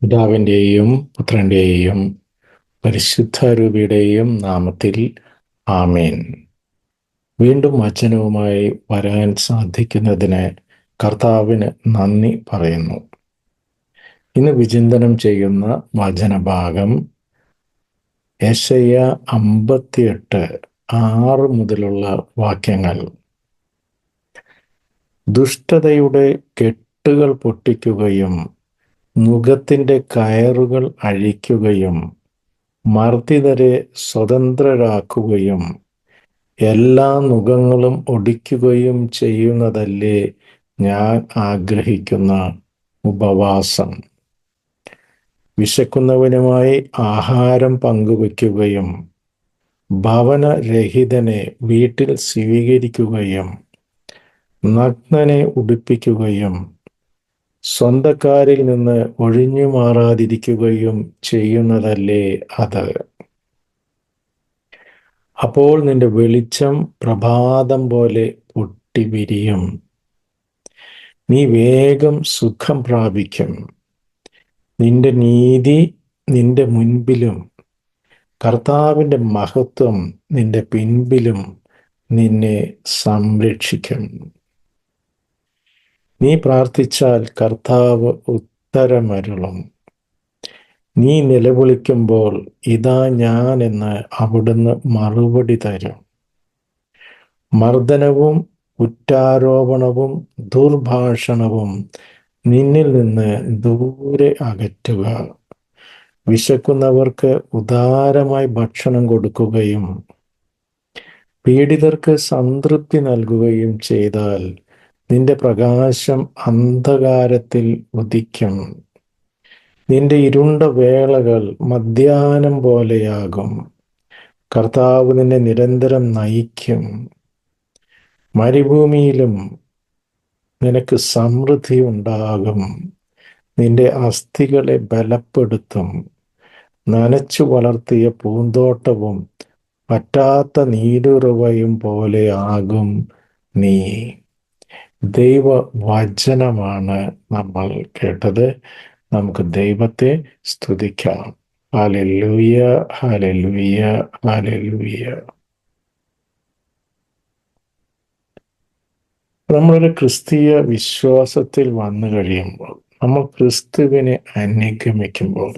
പിതാവിൻ്റെയും പുത്രൻ്റെയും പരിശുദ്ധാരൂപിയുടെയും നാമത്തിൽ ആമേൻ. വീണ്ടും വചനവുമായി വരാൻ സാധിക്കുന്നതിന് കർത്താവിന് നന്ദി പറയുന്നു. ഇന്ന് വിചിന്തനം ചെയ്യുന്ന വചനഭാഗം യെശയ്യാ 58:6 മുതലുള്ള വാക്യങ്ങൾ. ദുഷ്ടതയുടെ കെട്ടുകൾ പൊട്ടിക്കുകയും നുകത്തിന്റെ കയറുകൾ അഴിക്കുകയും മർദ്ദിതരെ സ്വതന്ത്രരാക്കുകയും എല്ലാ നുകങ്ങളും ഒടിക്കുകയും ചെയ്യുന്നതല്ലേ ഞാൻ ആഗ്രഹിക്കുന്ന ഉപവാസം. വിശക്കുന്നവനുമായി ആഹാരം പങ്കുവയ്ക്കുകയും ഭവനരഹിതനെ വീട്ടിൽ സ്വീകരിക്കുകയും നഗ്നനെ ഉടുപ്പിക്കുകയും സ്വന്തക്കാരിൽ നിന്ന് ഒഴിഞ്ഞു മാറാതിരിക്കുകയും ചെയ്യുന്നതല്ലേ അത്. അപ്പോൾ നിന്റെ വെളിച്ചം പ്രഭാതം പോലെ പൊട്ടിവിരിയും. നീ വേഗം സുഖം പ്രാപിക്കും. നിന്റെ നീതി നിന്റെ മുൻപിലും കർത്താവിൻ്റെ മഹത്വം നിന്റെ പിൻപിലും നിന്നെ സംരക്ഷിക്കും. നീ പ്രാർത്ഥിച്ചാൽ കർത്താവ് ഉത്തരമരുളും. നീ നിലവിളിക്കുമ്പോൾ ഇതാ ഞാൻ എന്ന് അവിടുന്ന് മറുപടി തരും. മർദ്ദനവും കുറ്റാരോപണവും ദുർഭാഷണവും നിന്നിൽ നിന്ന് ദൂരെ അകറ്റുക. വിശക്കുന്നവർക്ക് ഉദാരമായി ഭക്ഷണം കൊടുക്കുകയും പീഡിതർക്ക് സംതൃപ്തി നൽകുകയും ചെയ്താൽ നിന്റെ പ്രകാശം അന്ധകാരത്തിൽ ഉദിക്കും. നിന്റെ ഇരുണ്ട വേളകൾ മധ്യാഹ്നം പോലെയാകും. കർത്താവ് നിന്നെ നിരന്തരം നയിക്കും. മരുഭൂമിയിലും നിനക്ക് സമൃദ്ധി ഉണ്ടാകും. നിന്റെ അസ്ഥികളെ ബലപ്പെടുത്തും. നനച്ചു വളർത്തിയ പൂന്തോട്ടവും പറ്റാത്ത നീരുറവയും പോലെയാകും നീ. ദൈവവചനമാണ് നമ്മൾ കേട്ടത്. നമുക്ക് ദൈവത്തെ സ്തുതിക്കാം. Hallelujah, hallelujah, hallelujah. നമ്മളൊരു ക്രിസ്തീയ വിശ്വാസത്തിൽ വന്നു കഴിയുമ്പോൾ, നമ്മൾ ക്രിസ്തുവിനെ അനുഗമിക്കുമ്പോൾ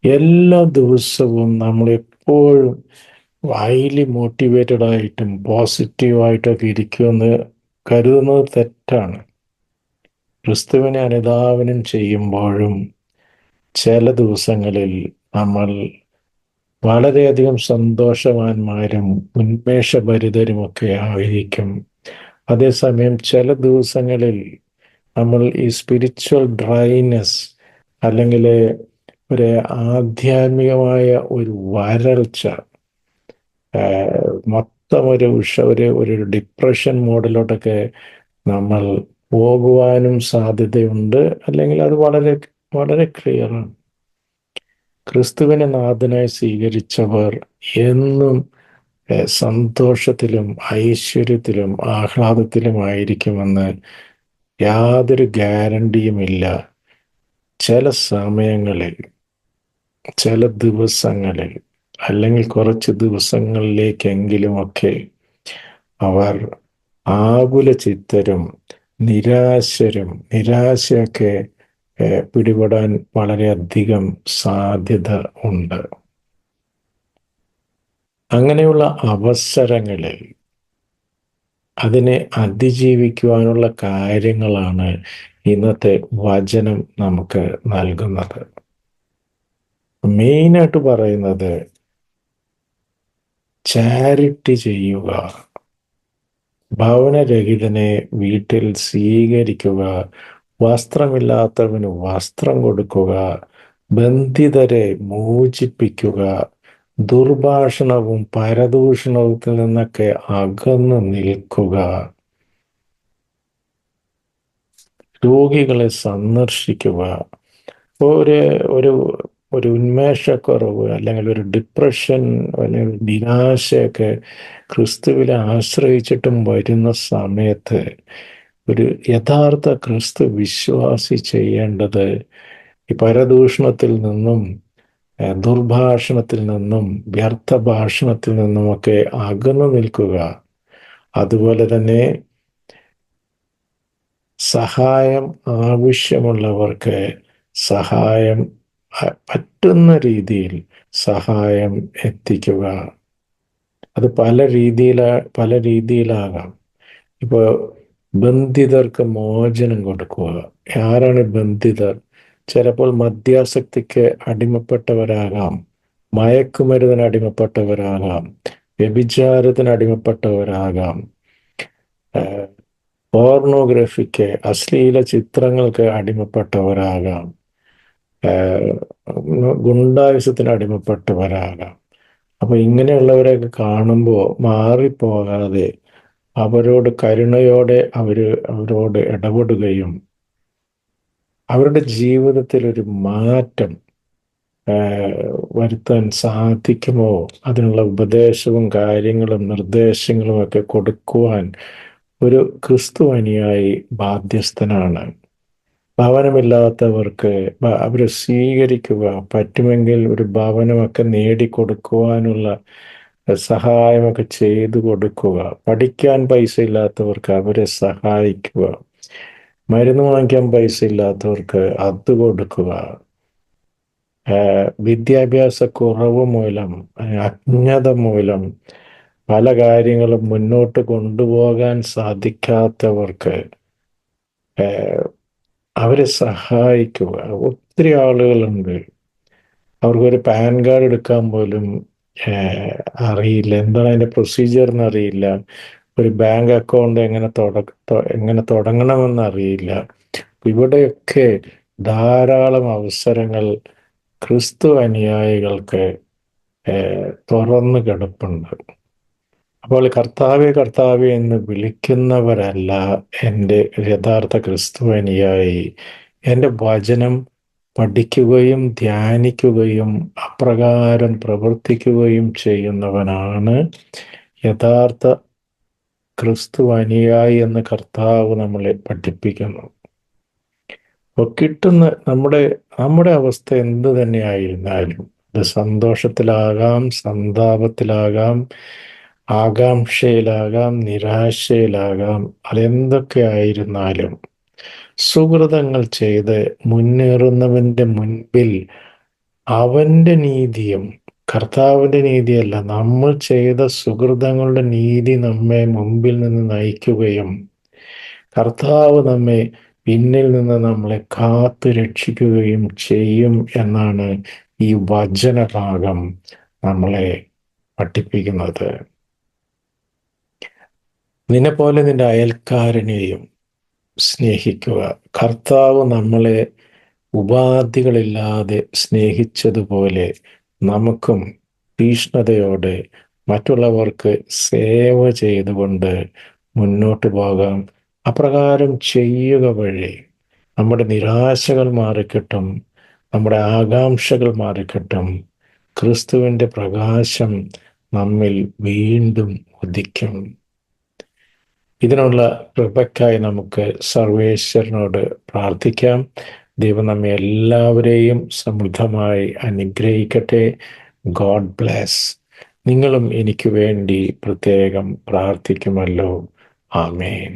എല്ലാ ദിവസവും നമ്മളെപ്പോഴും ഹൈലി മോട്ടിവേറ്റഡ് ആയിട്ടും പോസിറ്റീവായിട്ടൊക്കെ ഇരിക്കുമെന്ന് കരുതുന്നത് തെറ്റാണ്. ക്രിസ്തുവിനെ അനുധാവനം ചെയ്യുമ്പോഴും ചില ദിവസങ്ങളിൽ നമ്മൾ വളരെയധികം സന്തോഷവാന്മാരും ഉന്മേഷഭരിതരുമൊക്കെ ആയിരിക്കും. അതേസമയം ചില ദിവസങ്ങളിൽ നമ്മൾ ഈ സ്പിരിച്വൽ ഡ്രൈനെസ് അല്ലെങ്കിൽ ഒരു ആധ്യാത്മികമായ ഒരു വരൾച്ച, മൊത്തം ഒരു ഡിപ്രഷൻ മോഡിലോട്ടൊക്കെ നമ്മൾ പോകുവാനും സാധ്യതയുണ്ട്. അല്ലെങ്കിൽ അത് വളരെ വളരെ ക്ലിയറാണ്. ക്രിസ്തുവിനെ നാഥനായി സ്വീകരിച്ചവർ എന്നും സന്തോഷത്തിലും ഐശ്വര്യത്തിലും ആഹ്ലാദത്തിലുമായിരിക്കുമെന്ന് യാതൊരു ഗ്യാരണ്ടിയുമില്ല. ചില സമയങ്ങളിൽ, ചില ദിവസങ്ങളിൽ, അല്ലെങ്കിൽ കുറച്ച് ദിവസങ്ങളിലേക്കെങ്കിലുമൊക്കെ അവർ ആകുല ചിത്തരും നിരാശയൊക്കെ പിടിപെടാൻ വളരെയധികം സാധ്യത ഉണ്ട്. അങ്ങനെയുള്ള അവസരങ്ങളിൽ അതിനെ അതിജീവിക്കുവാനുള്ള കാര്യങ്ങളാണ് ഇന്നത്തെ വചനം നമുക്ക് നൽകുന്നത്. മെയിനായിട്ട് പറയുന്നത് ചാരിറ്റി ചെയ്യുക, ഭവനരഹിതനെ വീട്ടിൽ സ്വീകരിക്കുക, വസ്ത്രമില്ലാത്തവന് വസ്ത്രം കൊടുക്കുക, ബന്ധിതരെ മോചിപ്പിക്കുക, ദുർഭാഷണവും പരദൂഷണത്തിൽ നിന്നൊക്കെ അകന്നു നിൽക്കുക, രോഗികളെ സന്ദർശിക്കുക. ഒരു ഉന്മേഷക്കുറവ് അല്ലെങ്കിൽ ഒരു ഡിപ്രഷൻ അല്ലെങ്കിൽ നിരാശയൊക്കെ ക്രിസ്തുവിനെ ആശ്രയിച്ചിട്ടും വരുന്ന സമയത്ത് ഒരു യഥാർത്ഥ ക്രിസ്തു വിശ്വാസി ചെയ്യേണ്ടത് ഈ പരദൂഷണത്തിൽ നിന്നും ദുർഭാഷണത്തിൽ നിന്നും വ്യർത്ഥ ഭാഷണത്തിൽ നിന്നുമൊക്കെ അകന്നു നിൽക്കുക. അതുപോലെ തന്നെ സഹായം ആവശ്യമുള്ളവർക്ക് സഹായം പറ്റുന്ന രീതിയിൽ സഹായം എത്തിക്കുക. അത് പല രീതിയിലാകാം. ഇപ്പോൾ ബന്ധിതർക്ക് മോചനം കൊടുക്കുക. ആരാണ് ബന്ധിതർ? ചിലപ്പോൾ മദ്യാസക്തിക്ക് അടിമപ്പെട്ടവരാകാം, മയക്കുമരുന്നിന് അടിമപ്പെട്ടവരാകാം, വ്യഭിചാരത്തിന് അടിമപ്പെട്ടവരാകാം, പോർണോഗ്രഫിക്ക്, അശ്ലീല ചിത്രങ്ങൾക്ക് അടിമപ്പെട്ടവരാകാം, ഗുണ്ടായുസത്തിന് അടിമപ്പെട്ടവരാകാം. അപ്പൊ ഇങ്ങനെയുള്ളവരെയൊക്കെ കാണുമ്പോൾ മാറിപ്പോകാതെ അവരോട് കരുണയോടെ അവരോട് ഇടപെടുകയും അവരുടെ ജീവിതത്തിൽ ഒരു മാറ്റം വരുത്താൻ സാധിക്കുമോ, അതിനുള്ള ഉപദേശവും കാര്യങ്ങളും നിർദ്ദേശങ്ങളും ഒക്കെ കൊടുക്കുവാൻ ഒരു ക്രിസ്തു അനുയായി ബാധ്യസ്ഥനാണ്. ഭവനമില്ലാത്തവർക്ക് അവരെ സ്വീകരിക്കുക, പറ്റുമെങ്കിൽ ഒരു ഭവനമൊക്കെ നേടിക്കൊടുക്കുവാനുള്ള സഹായമൊക്കെ ചെയ്തു കൊടുക്കുക. പഠിക്കാൻ പൈസ ഇല്ലാത്തവർക്ക് അവരെ സഹായിക്കുക. മരുന്ന് വാങ്ങിക്കാൻ പൈസ ഇല്ലാത്തവർക്ക് അത് കൊടുക്കുക. വിദ്യാഭ്യാസ കുറവ് മൂലം, അജ്ഞത മൂലം പല കാര്യങ്ങളും മുന്നോട്ട് കൊണ്ടുപോകാൻ സാധിക്കാത്തവർക്ക് അവരെ സഹായിക്കുക. ഒത്തിരി ആളുകളുണ്ട്, അവർക്കൊരു പാൻ കാർഡ് എടുക്കാൻ പോലും അറിയില്ല, എന്താണ് അതിൻ്റെ പ്രൊസീജിയർ എന്നറിയില്ല, ഒരു ബാങ്ക് അക്കൗണ്ട് എങ്ങനെ തുടങ്ങണമെന്ന് അറിയില്ല. ഇവിടെയൊക്കെ ധാരാളം അവസരങ്ങൾ ക്രിസ്തു അനുയായികൾക്ക് തുറന്നു കിടപ്പുണ്ട്. അപ്പോൾ കർത്താവെ കർത്താവെ എന്ന് വിളിക്കുന്നവരല്ല എൻ്റെ യഥാർത്ഥ ക്രിസ്തു അനുയായി. എൻ്റെ വചനം പഠിക്കുകയും ധ്യാനിക്കുകയും അപ്രകാരം പ്രവർത്തിക്കുകയും ചെയ്യുന്നവനാണ് യഥാർത്ഥ ക്രിസ്തു അനുയായി എന്ന് കർത്താവ് നമ്മളെ പഠിപ്പിക്കുന്നു. അപ്പോൾ കിട്ടുന്ന നമ്മുടെ അവസ്ഥ എന്ത് തന്നെയായിരുന്നാലും, അത് സന്തോഷത്തിലാകാം, സന്താപത്തിലാകാം, ആകാംക്ഷയിലാകാം, നിരാശയിലാകാം, അതെന്തൊക്കെ ആയിരുന്നാലും സുകൃതങ്ങൾ ചെയ്ത് മുന്നേറുന്നവന്റെ മുൻപിൽ അവന്റെ നീതിയും, കർത്താവിന്റെ നീതിയല്ല, നമ്മൾ ചെയ്ത സുകൃതങ്ങളുടെ നീതി നമ്മെ മുമ്പിൽ നിന്ന് നയിക്കുകയും കർത്താവ് നമ്മെ പിന്നിൽ നിന്ന് നമ്മളെ കാത്തു രക്ഷിക്കുകയും ചെയ്യും എന്നാണ് ഈ വചനഭാഗം നമ്മളെ പഠിപ്പിക്കുന്നത്. നിന്നെപ്പോലെ നിന്റെ അയൽക്കാരനെയും സ്നേഹിക്കുക. കർത്താവ് നമ്മളെ ഉപാധികളില്ലാതെ സ്നേഹിച്ചതുപോലെ നമുക്കും തീഷ്ണതയോടെ മറ്റുള്ളവർക്ക് സേവ ചെയ്തുകൊണ്ട് മുന്നോട്ട് പോകാം. അപ്രകാരം ചെയ്യുക വഴി നമ്മുടെ നിരാശകൾ മാറിക്കിട്ടും, നമ്മുടെ ആകാംക്ഷകൾ മാറിക്കിട്ടും, ക്രിസ്തുവിൻ്റെ പ്രകാശം നമ്മിൽ വീണ്ടും ഉദിക്കും. ഇതിനുള്ള കൃപയ്ക്കായി നമുക്ക് സർവേശ്വരനോട് പ്രാർത്ഥിക്കാം. ദൈവം നമ്മെ എല്ലാവരെയും സമൃദ്ധമായി അനുഗ്രഹിക്കട്ടെ. God bless. നിങ്ങളും എനിക്ക് വേണ്ടി പ്രത്യേകം പ്രാർത്ഥിക്കുമല്ലോ. ആമേൻ.